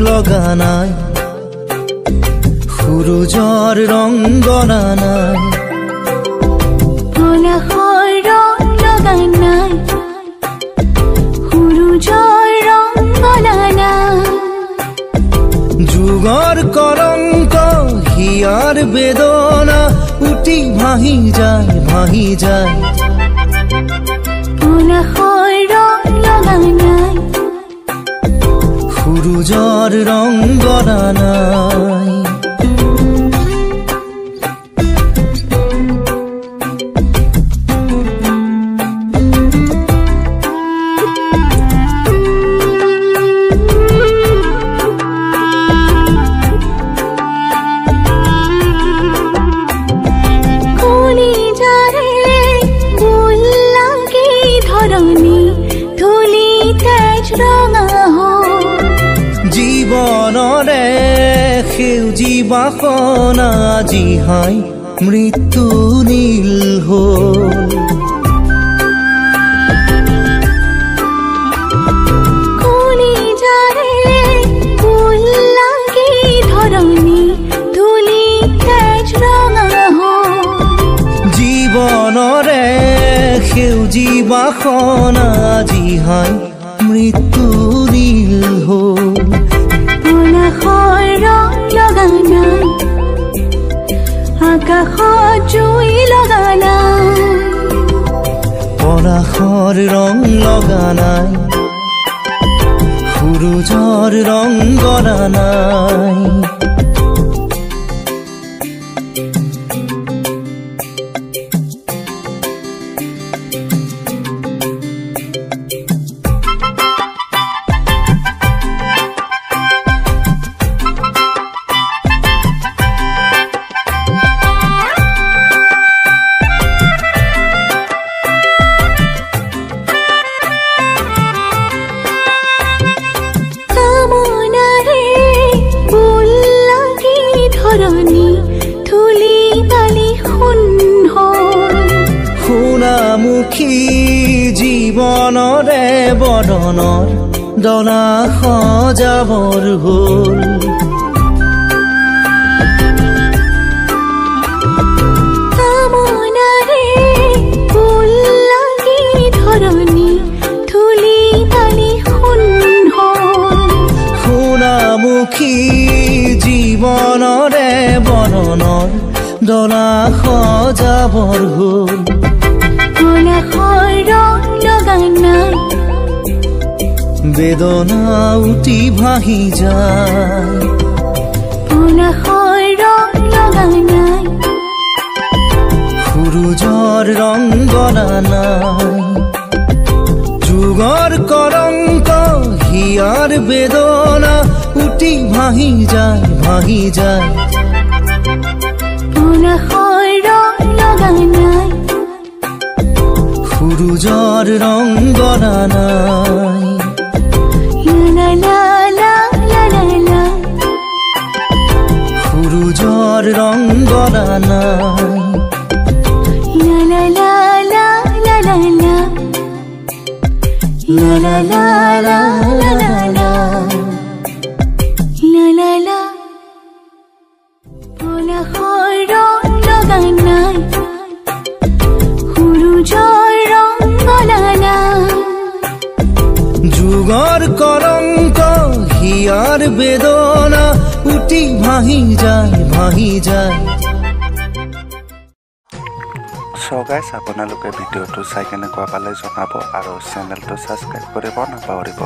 লগা নাই সূৰুজৰ ৰং গনা নাই পলাশৰ ৰং লগা নাই সূৰুজৰ ৰং গনা নাই যুগৰ কলংক হিয়াৰ বেদনা উটি ভাহি যায় পলাশৰ ৰং লগা নাই সূৰুজৰ ৰং গনা নাই জীৱনৰে সেউজী বাসনা জিহাই মৃত্যু নীল হ'ল কলিজাৰে ফুল লাগি ধৰণী ধূলি তেজ ৰঙা হ'ল জীৱনৰে সেউজী বাসনা জিহাই মৃত্যু নীল হ'ল পলাশৰ ৰং লগা নাই আকাশত জুই লগা নাই পলাশৰ ৰং লগা নাই সূৰুজৰ ৰং গনা নাই সোণামুখী জীৱনৰে বদনৰ ডলা সজাবৰ হ'ল কামনাৰে ফুল লাগি ধৰণী ধূলি বালি সোণ হ'ল সোণামুখী জীৱনৰে বদনৰ ডলা সজাবৰ হ'ল পলাশৰ ৰং লগা নাই বেদনা উটি ভাহি যায় পলাশৰ ৰং লগা নাই সূৰুজৰ ৰং গনা নাই যুগৰ কলংক হিয়াৰ বেদনা উটি ভাহি যায় পলাশৰ ৰং লগা নাই সূৰুজৰ ৰং গনা নাই লা লা লা লা লা লা সূৰুজৰ ৰং গনা নাই লা লা লা লা লা লা লা লা লা লা লা লা লা লা পলাশৰ ৰং লগা নাই সূৰুজৰ ৰং গনা নাই যুগৰ কলংক হিয়াৰ বেদনা উটি ভাহি যায় So guys, আপোনালোকে ভিডিঅ'টো চাই কেনেকুৱা পালে জনাব আৰু চেনেলটো ছাবস্ক্ৰাইব কৰিব নাপাহৰিব